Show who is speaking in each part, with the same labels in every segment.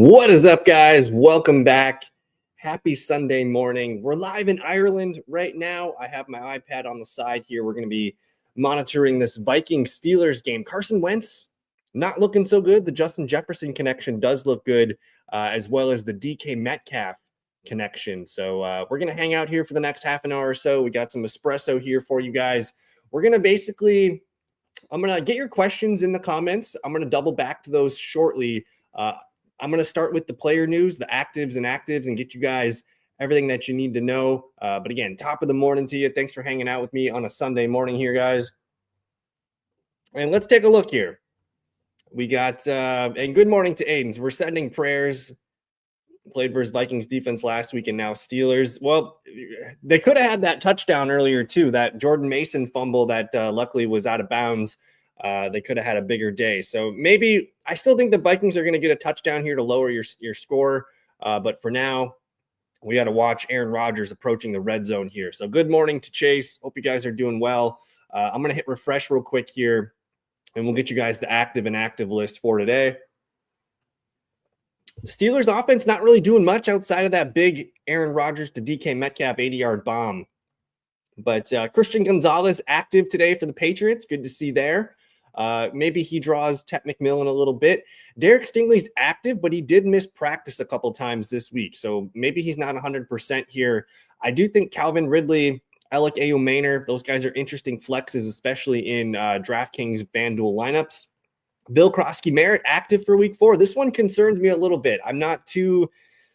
Speaker 1: What is up, guys? Welcome back. Happy Sunday morning. We're live in Ireland right now. I have my iPad on the side here. We're going to be monitoring this Vikings-Steelers game. Carson Wentz, not looking so good. The Justin Jefferson connection does look good, as well as the DK Metcalf connection. So we're going to hang out here for the next half an hour or so. We got some espresso here for you guys. We're going to I'm going to get your questions in the comments. I'm going to double back to those shortly. I'm going to start with the player news, the actives and actives, and get you guys everything that you need to know. But again, top of the morning to you. Thanks for hanging out with me on a Sunday morning here, guys. And let's take a look here. We got, and good morning to Aidens. We're sending prayers. Played versus Vikings defense last week and now Steelers. Well, they could have had that touchdown earlier too, that Jordan Mason fumble that luckily was out of bounds. They could have had a bigger day. So maybe I still think the Vikings are going to get a touchdown here to lower your score. But for now, we got to watch Aaron Rodgers approaching the red zone here. So good morning to Chase. Hope you guys are doing well. I'm going to hit refresh real quick here, and we'll get you guys the active and active list for today. The Steelers offense not really doing much outside of that big Aaron Rodgers to DK Metcalf 80-yard bomb. But Christian Gonzalez active today for the Patriots. Good to see there. Maybe he draws Tet McMillan a little bit. Derek Stingley's active, but he did miss practice a couple times this week. So maybe he's not 100% here. I do think Calvin Ridley, Alec Ayo-Maynor, those guys are interesting flexes, especially in DraftKings FanDuel lineups. Bill Krosky-Merritt active for week 4. This one concerns me a little bit. I'm not too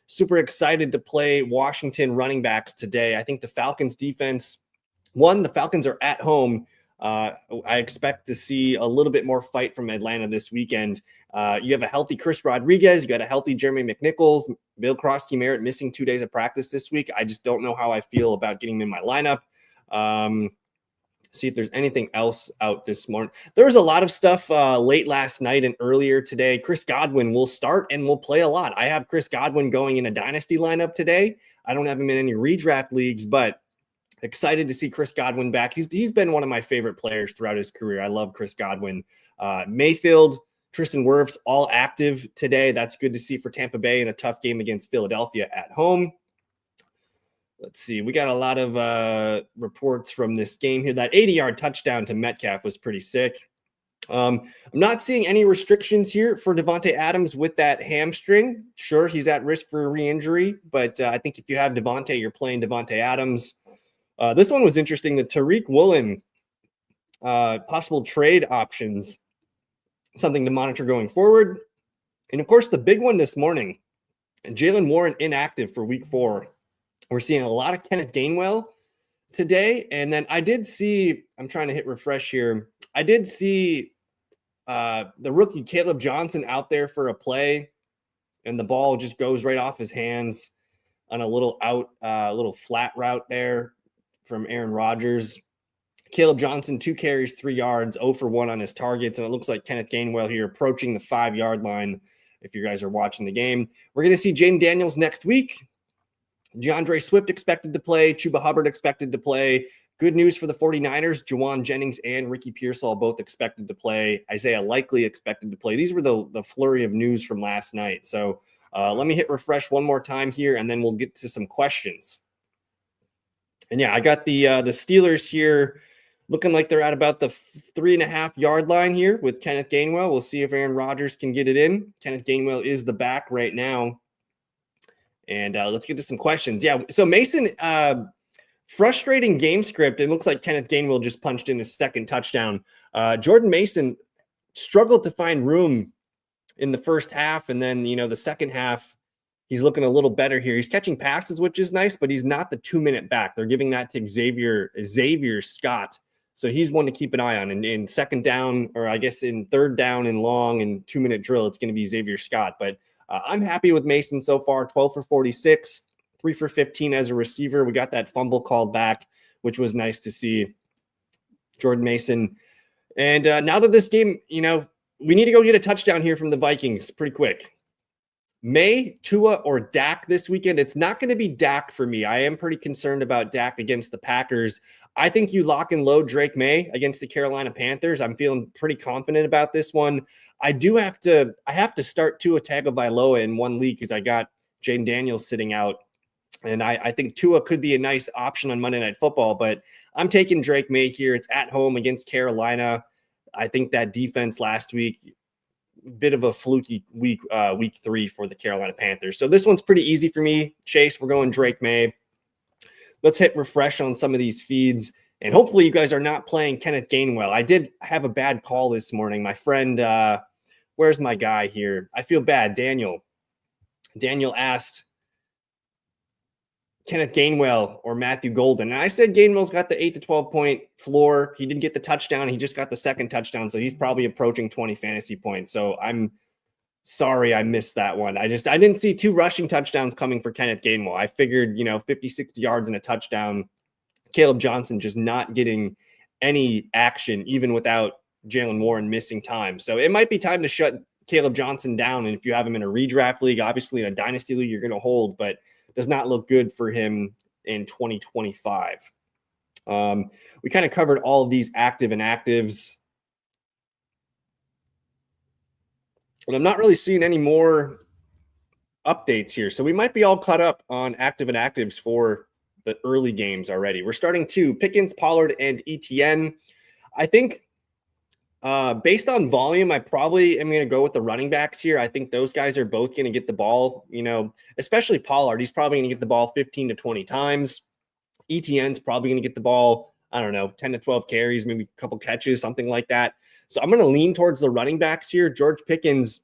Speaker 1: super excited to play Washington running backs today. I think the Falcons defense, the Falcons are at home. I expect to see a little bit more fight from Atlanta this weekend. You have a healthy Chris Rodriguez. You got a healthy Jeremy McNichols. Bill Krosky-Merritt missing 2 days of practice this week. I just don't know how I feel about getting him in my lineup. See if there's anything else out this morning. There was a lot of stuff late last night and earlier today. Chris Godwin will start and will play a lot. I have Chris Godwin going in a dynasty lineup today. I don't have him in any redraft leagues, but excited to see Chris Godwin back. He's been one of my favorite players throughout his career. I love Chris Godwin. Mayfield, Tristan Wirfs, all active today. That's good to see for Tampa Bay in a tough game against Philadelphia at home. Let's see. We got a lot of reports from this game here. That 80-yard touchdown to Metcalf was pretty sick. I'm not seeing any restrictions here for Devontae Adams with that hamstring. Sure, he's at risk for a re-injury, but I think if you have Devontae, you're playing Devontae Adams. This one was interesting. The Tariq Woolen possible trade options, something to monitor going forward. And, of course, the big one this morning, Jaylen Warren inactive for week 4. We're seeing a lot of Kenneth Gainwell today. And then I did see, I'm trying to hit refresh here. I did see the rookie Caleb Johnson out there for a play, and the ball just goes right off his hands on a little flat route there from Aaron Rodgers. Caleb Johnson, 2 carries, 3 yards, 0 for 1 on his targets. And it looks like Kenneth Gainwell here approaching the 5-yard line if you guys are watching the game. We're going to see Jaden Daniels next week. DeAndre Swift expected to play. Chuba Hubbard expected to play. Good news for the 49ers. Juwan Jennings and Ricky Pearsall both expected to play. Isaiah Likely expected to play. These were the flurry of news from last night. So let me hit refresh one more time here, and then we'll get to some questions. And yeah, I got the Steelers here looking like they're at about the 3.5-yard line here with Kenneth Gainwell. We'll see if Aaron Rodgers can get it in. Kenneth Gainwell is the back right now. And let's get to some questions. Yeah, so Mason, frustrating game script. It looks like Kenneth Gainwell just punched in his second touchdown. Jordan Mason struggled to find room in the first half. And then, the second half, he's looking a little better here. He's catching passes, which is nice, but he's not the 2-minute back. They're giving that to Xavier Scott. So he's one to keep an eye on. And in second down, or I guess in third down and long and 2-minute drill, it's going to be Xavier Scott. But I'm happy with Mason so far. 12 for 46, 3 for 15 as a receiver. We got that fumble called back, which was nice to see. Jordan Mason. And now that this game, we need to go get a touchdown here from the Vikings pretty quick. May, Tua, or Dak this weekend? It's not going to be Dak for me. I am pretty concerned about Dak against the Packers. I think you lock and load Drake May against the Carolina Panthers. I'm feeling pretty confident about this one. I have to start Tua Tagovailoa in one league because I got Jane Daniels sitting out. And I think Tua could be a nice option on Monday Night Football, but I'm taking Drake May here. It's at home against Carolina. I think that defense last week, bit of a fluky week 3 for the Carolina Panthers. So this one's pretty easy for me. Chase, we're going Drake May. Let's hit refresh on some of these feeds. And hopefully you guys are not playing Kenneth Gainwell. I did have a bad call this morning. My friend, where's my guy here? I feel bad. Daniel asked Kenneth Gainwell or Matthew Golden. And I said Gainwell's got the 8 to 12 point floor. He didn't get the touchdown. He just got the second touchdown. So he's probably approaching 20 fantasy points. So I'm sorry I missed that one. I didn't see 2 rushing touchdowns coming for Kenneth Gainwell. I figured, 50, 60 yards and a touchdown. Caleb Johnson just not getting any action, even without Jalen Warren missing time. So it might be time to shut Caleb Johnson down. And if you have him in a redraft league, obviously in a dynasty league, you're going to hold, but does not look good for him in 2025. We kind of covered all of these active and inactives. And I'm not really seeing any more updates here. So we might be all caught up on active and inactives for the early games already. We're starting 2, Pickens, Pollard, and ETN. I think based on volume, I probably am going to go with the running backs here. I think those guys are both going to get the ball, especially Pollard. He's probably going to get the ball 15 to 20 times. ETN's probably going to get the ball, 10 to 12 carries, maybe a couple catches, something like that. So I'm going to lean towards the running backs here. George Pickens,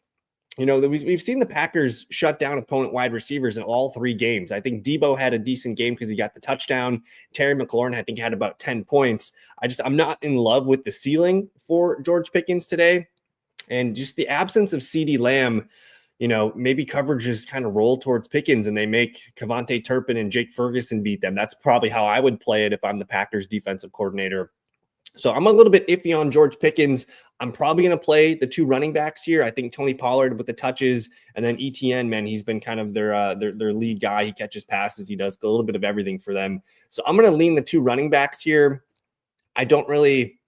Speaker 1: we've seen the Packers shut down opponent wide receivers in all 3 games. I think Debo had a decent game because he got the touchdown. Terry McLaurin, I think, had about 10 points. I'm not in love with the ceiling for George Pickens today. And just the absence of CeeDee Lamb, maybe coverages kind of roll towards Pickens and they make Kevontae Turpin and Jake Ferguson beat them. That's probably how I would play it if I'm the Packers defensive coordinator. So I'm a little bit iffy on George Pickens. I'm probably going to play the 2 running backs here. I think Tony Pollard with the touches, and then ETN, man, he's been kind of their lead guy. He catches passes. He does a little bit of everything for them. So I'm going to lean the 2 running backs here. I don't really,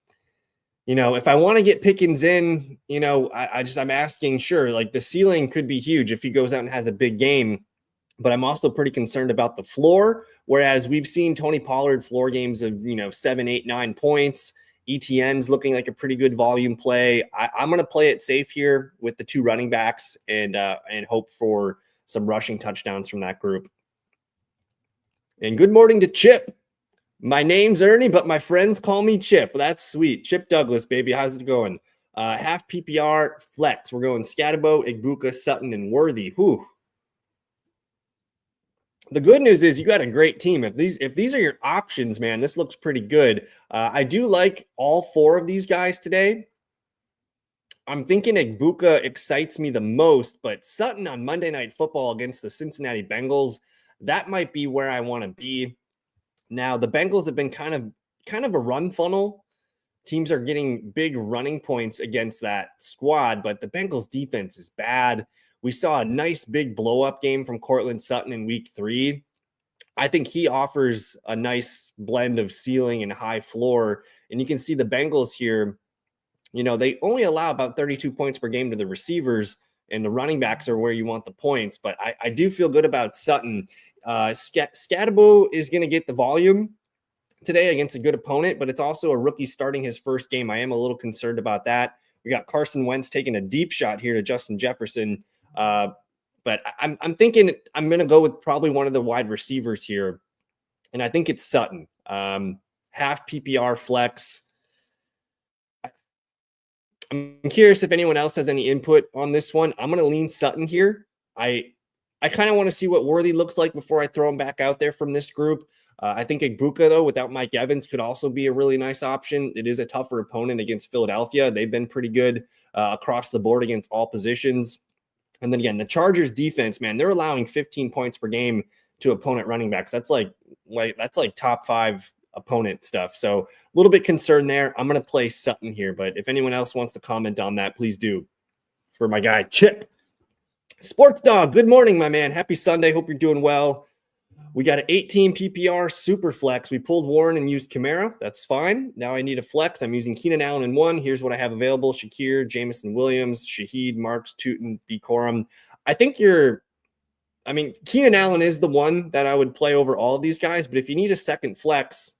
Speaker 1: if I want to get Pickens in, I'm asking, sure, like the ceiling could be huge if he goes out and has a big game. But I'm also pretty concerned about the floor, whereas we've seen Tony Pollard floor games of, 7, 8, 9 points. ETN's looking like a pretty good volume play. I'm going to play it safe here with the 2 running backs and hope for some rushing touchdowns from that group. And good morning to Chip. My name's Ernie, but my friends call me Chip. That's sweet. Chip Douglas, baby. How's it going? Half PPR flex. We're going Scatabo, Igbuka, Sutton, and Worthy. Whew. The good news is you got a great team. If these are your options, man, this looks pretty good. I do like all 4 of these guys today. I'm thinking Igbuka excites me the most, but Sutton on Monday Night Football against the Cincinnati Bengals, that might be where I want to be. Now, the Bengals have been kind of a run funnel. Teams are getting big running points against that squad, but the Bengals defense is bad. We saw a nice big blow-up game from Cortland Sutton in week 3. I think he offers a nice blend of ceiling and high floor. And you can see the Bengals here, they only allow about 32 points per game to the receivers, and the running backs are where you want the points. But I do feel good about Sutton. Scatabo is going to get the volume today against a good opponent, but it's also a rookie starting his first game. I am a little concerned about that. We got Carson Wentz taking a deep shot here to Justin Jefferson. But I'm thinking I'm going to go with probably one of the wide receivers here. And I think it's Sutton. Half PPR flex. I'm curious if anyone else has any input on this one. I'm going to lean Sutton here. I kind of want to see what Worthy looks like before I throw him back out there from this group. I think Igbuka, though, without Mike Evans, could also be a really nice option. It is a tougher opponent against Philadelphia. They've been pretty good across the board against all positions. And then again, the Chargers defense, man, they're allowing 15 points per game to opponent running backs. That's like top 5 opponent stuff. So a little bit concerned there. I'm going to play Sutton here, but if anyone else wants to comment on that, please do. For my guy, Chip. Sports Dog, good morning, my man. Happy Sunday. Hope you're doing well. We got an 18 PPR super flex. We pulled Warren and used Kamara. That's fine. Now I need a flex. I'm using Keenan Allen in one. Here's what I have available: Shakir, Jameson Williams, Shaheed, Marks, Tootin, B. Corum. I think Keenan Allen is the one that I would play over all of these guys. But if you need a second flex,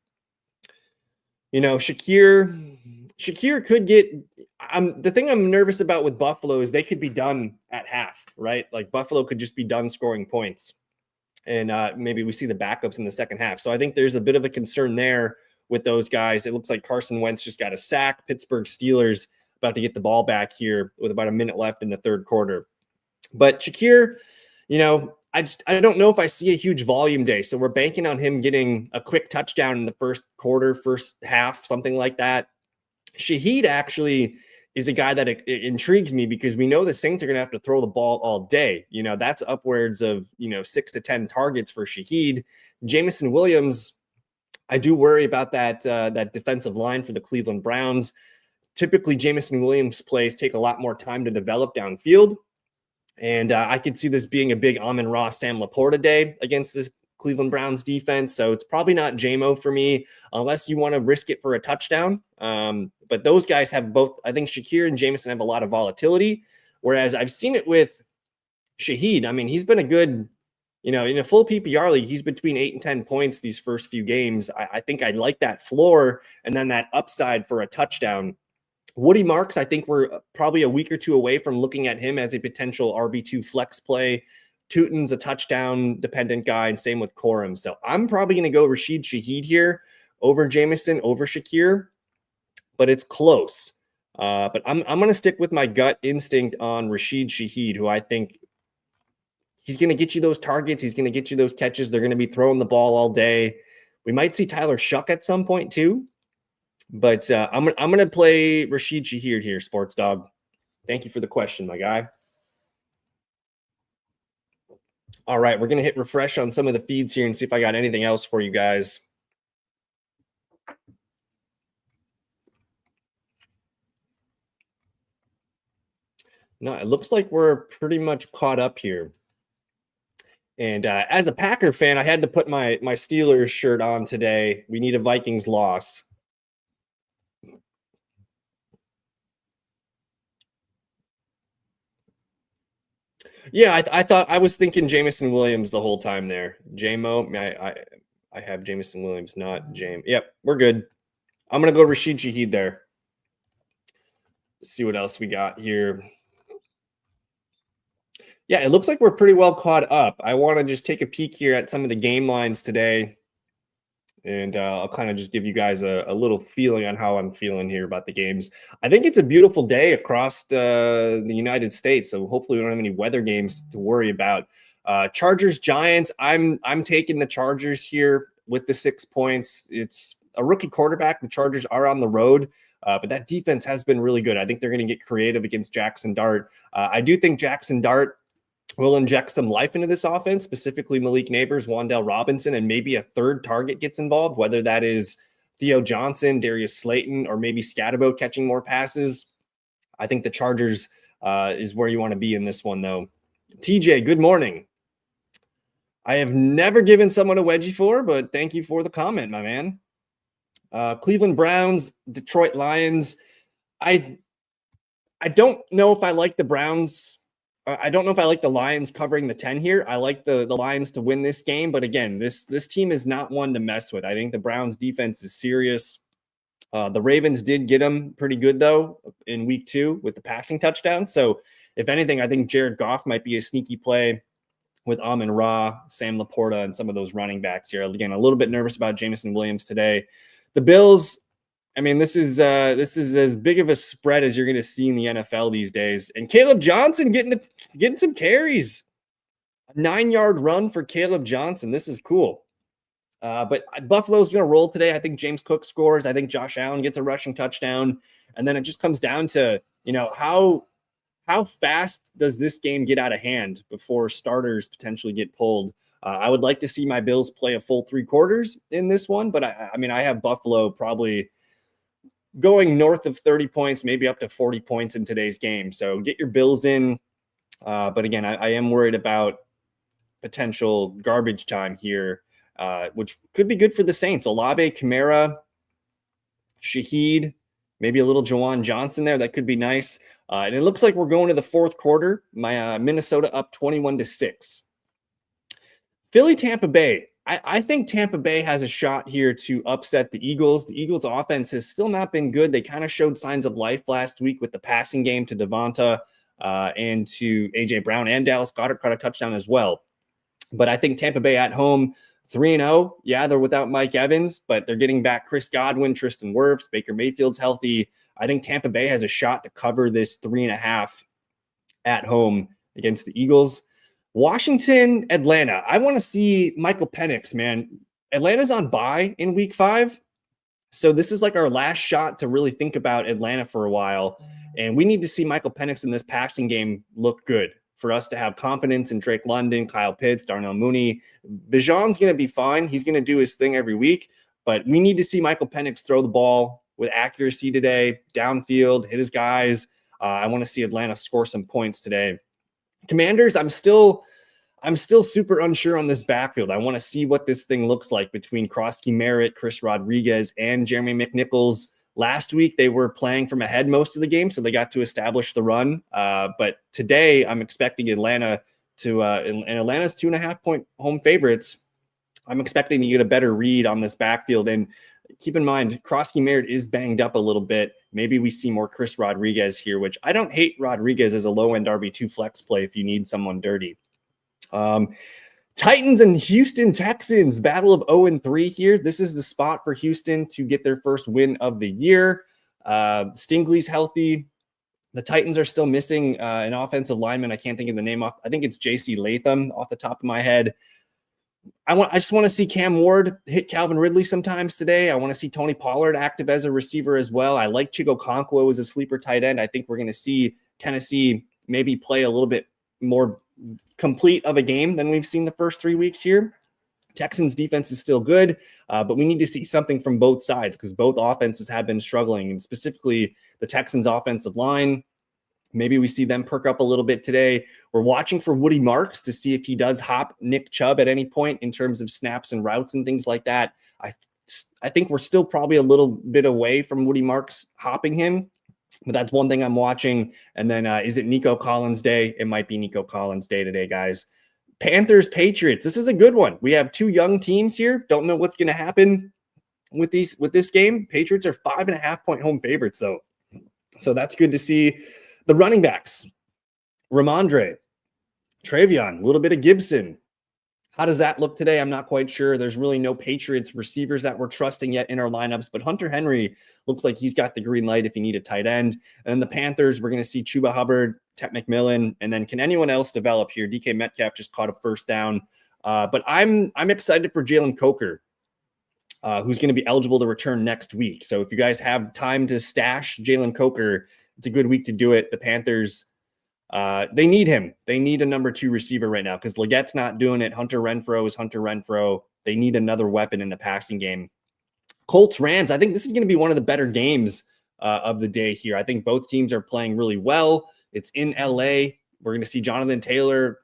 Speaker 1: Shakir could get. The thing I'm nervous about with Buffalo is they could be done at half, right? Like Buffalo could just be done scoring points. And maybe we see the backups in the second half. So I think there's a bit of a concern there with those guys. It looks like Carson Wentz just got a sack. Pittsburgh Steelers about to get the ball back here with about a minute left in the third quarter. But Shakir, I don't know if I see a huge volume day. So we're banking on him getting a quick touchdown in the first quarter, first half, something like that. Shaheed actually is a guy that it intrigues me because we know the Saints are going to have to throw the ball all day. That's upwards of, 6 to 10 targets for Shaheed. Jameson Williams, I do worry about that defensive line for the Cleveland Browns. Typically, Jameson Williams plays take a lot more time to develop downfield. And I could see this being a big Amon-Ra, Sam Laporta day against this Cleveland Browns defense. So it's probably not JMO for me unless you want to risk it for a touchdown. But those guys have both. I think Shakir and Jameson have a lot of volatility, whereas I've seen it with Shaheed. I mean, he's been a good, in a full PPR league, he's between 8 and 10 points these first few games. I think I'd like that floor and then that upside for a touchdown. Woody Marks, I think we're probably a week or two away from looking at him as a potential RB2 flex play. Tootin's a touchdown dependent guy, and same with Corum. So I'm probably going to go Rashid Shaheed here over Jameson, over Shakir, but it's close. But I'm going to stick with my gut instinct on Rashid Shaheed, who I think he's going to get you those targets. He's going to get you those catches. They're going to be throwing the ball all day. We might see Tyler Shuck at some point too. But I'm going to play Rashid Shaheed here, Sports Dog. Thank you for the question, my guy. All right, we're going to hit refresh on some of the feeds here and see if I got anything else for you guys. No, it looks like we're pretty much caught up here. And as a Packer fan, I had to put my Steelers shirt on today. We need a Vikings loss. Yeah, I was thinking Jameson Williams the whole time there. JMO, I have Jameson Williams, not James. Yep, we're good. I'm going to go Rashid Shaheed there. Let's see what else we got here. Yeah, it looks like we're pretty well caught up. I want to just take a peek here at some of the game lines today. And I'll kind of just give you guys a little feeling on how I'm feeling here about the games. I think it's a beautiful day across the United States. So hopefully we don't have any weather games to worry about. Chargers, Giants. I'm taking the Chargers here with the 6 points. It's a rookie quarterback. The Chargers are on the road, but that defense has been really good. I think they're going to get creative against Jackson Dart. I do think Jackson Dart will inject some life into this offense, specifically Malik Neighbors, Wan'Dale Robinson, and maybe a third target gets involved, whether that is Theo Johnson, Darius Slayton, or maybe Scatterbo catching more passes. I think the Chargers is where you want to be in this one, though. TJ, good morning. I have never given someone a wedgie for, but thank you for the comment, my man. Cleveland Browns, Detroit Lions. I don't know if I like the Browns. I don't know if I like the Lions covering the 10 here. I like the Lions to win this game. But again, this team is not one to mess with. I think the Browns defense is serious. The Ravens did get them pretty good, though, in week 2 with the passing touchdown. So if anything, I think Jared Goff might be a sneaky play with Amon-Ra, Sam Laporta, and some of those running backs here. Again, a little bit nervous about Jameson Williams today. The Bills, I mean, this is as big of a spread as you're going to see in the NFL these days. And Caleb Johnson getting some carries. A 9-yard run for Caleb Johnson. This is cool. But Buffalo's going to roll today. I think James Cook scores. I think Josh Allen gets a rushing touchdown. And then it just comes down to, how fast does this game get out of hand before starters potentially get pulled? I would like to see my Bills play a full 3 quarters in this one. But I have Buffalo probably going north of 30 points, maybe up to 40 points in today's game. So get your Bills in. But again, I am worried about potential garbage time here, which could be good for the Saints. Olave, Kamara, Shaheed, maybe a little Jawan Johnson there. That could be nice. And it looks like we're going to the fourth quarter. My Minnesota up 21-6. Philly, Tampa Bay. I think Tampa Bay has a shot here to upset the Eagles. The Eagles' offense has still not been good. They kind of showed signs of life last week with the passing game to Devonta and to A.J. Brown, and Dallas Goedert caught a touchdown as well. But I think Tampa Bay at home, 3-0. Yeah, they're without Mike Evans, but they're getting back Chris Godwin, Tristan Wirfs, Baker Mayfield's healthy. I think Tampa Bay has a shot to cover this 3.5 at home against the Eagles. Washington, Atlanta. I want to see Michael Penix, man. Atlanta's on bye in week 5. So this is like our last shot to really think about Atlanta for a while. And we need to see Michael Penix in this passing game look good for us to have confidence in Drake London, Kyle Pitts, Darnell Mooney. Bijan's going to be fine. He's going to do his thing every week. But we need to see Michael Penix throw the ball with accuracy today, downfield, hit his guys. I want to see Atlanta score some points today. Commanders, I'm still super unsure on this backfield. I want to see what this thing looks like between Krosky Merritt, Chris Rodriguez, and Jeremy McNichols. Last week, they were playing from ahead most of the game, so they got to establish the run. But today, I'm expecting Atlanta to, and Atlanta's 2.5-point home favorites. I'm expecting to get a better read on this backfield. And keep in mind, Krosky Merritt is banged up a little bit. Maybe we see more Chris Rodriguez here, which I don't hate Rodriguez as a low-end RB2 flex play if you need someone dirty. Titans and Houston Texans, battle of 0-3 here. This is the spot for Houston to get their first win of the year. Stingley's healthy. The Titans are still missing an offensive lineman. I can't think of the name off. I think it's J.C. Latham off the top of my head. I just want to see Cam Ward hit Calvin Ridley sometimes today. I want to see Tony Pollard active as a receiver as well. I like Chigo Okonkwo as a sleeper tight end. I think we're going to see Tennessee maybe play a little bit more complete of a game than we've seen the first 3 weeks here. Texans defense is still good, but we need to see something from both sides because both offenses have been struggling, and specifically the Texans offensive line. Maybe we see them perk up a little bit today. We're watching for Woody Marks to see if he does hop Nick Chubb at any point in terms of snaps and routes and things like that. I think we're still probably a little bit away from Woody Marks hopping him, but that's one thing I'm watching. And then is it Nico Collins day? It might be Nico Collins day today, guys. Panthers, Patriots. This is a good one. We have two young teams here. Don't know what's going to happen with this game. Patriots are 5.5-point home favorites, though. So that's good to see. The running backs, Ramondre, Travion, a little bit of Gibson. How does that look today? I'm not quite sure. There's really no Patriots receivers that we're trusting yet in our lineups, but Hunter Henry looks like he's got the green light if you need a tight end. And then the Panthers, we're going to see Chuba Hubbard, Tet McMillan, and then can anyone else develop here? DK Metcalf just caught a first down. But I'm excited for Jalen Coker, who's going to be eligible to return next week. So if you guys have time to stash Jalen Coker, it's a good week to do it. The Panthers, they need him. They need a number 2 receiver right now because Legette's not doing it. Hunter Renfrow is Hunter Renfrow. They need another weapon in the passing game. Colts, Rams. I think this is going to be one of the better games of the day here. I think both teams are playing really well. It's in LA. We're going to see Jonathan Taylor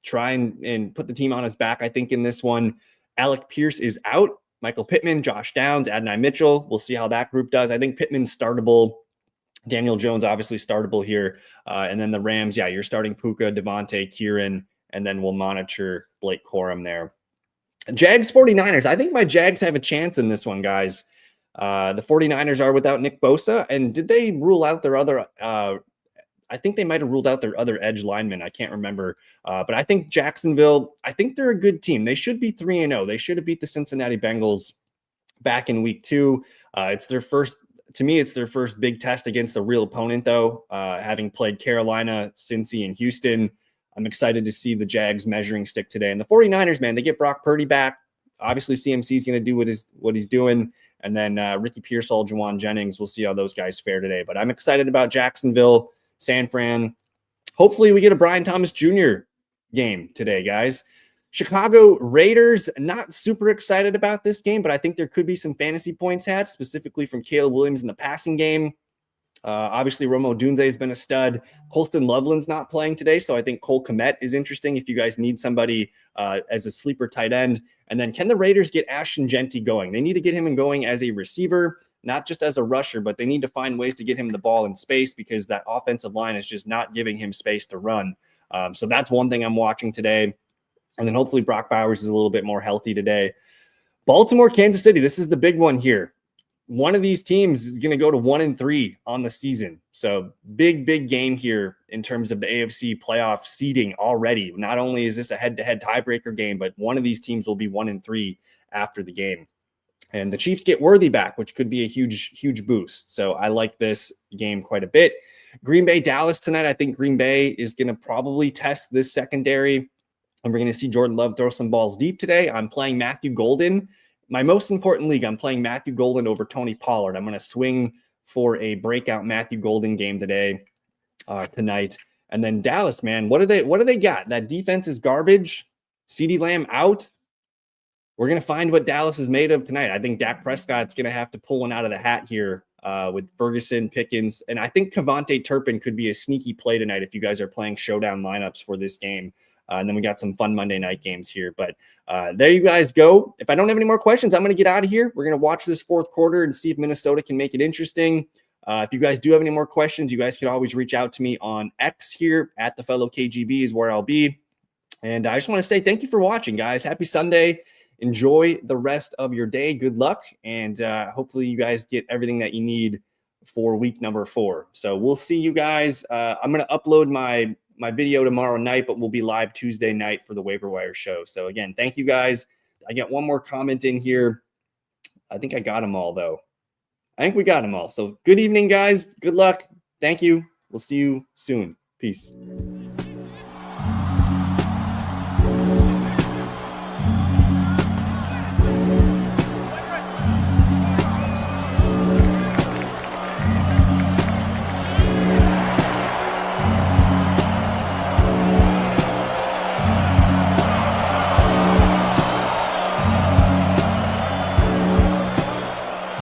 Speaker 1: try and put the team on his back, I think, in this one. Alec Pierce is out. Michael Pittman, Josh Downs, Adonai Mitchell. We'll see how that group does. I think Pittman's startable. Daniel Jones, obviously startable here. And then the Rams, yeah, you're starting Puka, Devontae, Kieran, and then we'll monitor Blake Corum there. Jags, 49ers. I think my Jags have a chance in this one, guys. The 49ers are without Nick Bosa. And did they rule out their other I think they might have ruled out their other edge lineman. I can't remember. But I think Jacksonville, I think they're a good team. They should be 3-0. They should have beat the Cincinnati Bengals back in week 2. It's their first big test against a real opponent, though, having played Carolina, Cincy, and Houston. I'm excited to see the Jags measuring stick today. And the 49ers, man, they get Brock Purdy back. Obviously, CMC is going to do what he's doing. And then Ricky Pearsall, Juwan Jennings, we'll see how those guys fare today. But I'm excited about Jacksonville, San Fran. Hopefully we get a Brian Thomas Jr. game today, guys. Chicago Raiders, not super excited about this game, but I think there could be some fantasy points had, specifically from Caleb Williams in the passing game. Obviously, Romo Dunze has been a stud. Colston Loveland's not playing today, so I think Cole Kmet is interesting if you guys need somebody as a sleeper tight end. And then can the Raiders get Ashton Genty going? They need to get him going as a receiver, not just as a rusher, but they need to find ways to get him the ball in space because that offensive line is just not giving him space to run. So that's one thing I'm watching today. And then hopefully Brock Bowers is a little bit more healthy today. Baltimore, Kansas City. This is the big one here. One of these teams is going to go to 1-3 on the season. So big game here in terms of the AFC playoff seeding already. Not only is this a head-to-head tiebreaker game, but one of these teams will be 1-3 after the game. And the Chiefs get Worthy back, which could be a huge boost. So I like this game quite a bit. Green Bay, Dallas tonight. I think Green Bay is going to probably test this secondary. And we're going to see Jordan Love throw some balls deep today. I'm playing Matthew Golden. My most important league, I'm playing Matthew Golden over Tony Pollard. I'm going to swing for a breakout Matthew Golden game today, tonight. And then Dallas, man, what do they got? That defense is garbage. CeeDee Lamb out. We're going to find what Dallas is made of tonight. I think Dak Prescott's going to have to pull one out of the hat here with Ferguson, Pickens. And I think Kevontae Turpin could be a sneaky play tonight if you guys are playing showdown lineups for this game. And then we got some fun Monday night games here. But there you guys go. If I don't have any more questions, I'm going to get out of here. We're going to watch this fourth quarter and see if Minnesota can make it interesting. If you guys do have any more questions, you guys can always reach out to me on X here at the fellow KGB is where I'll be. And I just want to say thank you for watching, guys. Happy Sunday. Enjoy the rest of your day. Good luck. And hopefully you guys get everything that you need for week number 4. So we'll see you guys. I'm going to upload my video tomorrow night, but we'll be live Tuesday night for the Waiver Wire show. So again, thank you guys. I got one more comment in here. I think I got them all though. I think we got them all. So good evening, guys. Good luck. Thank you. We'll see you soon. Peace.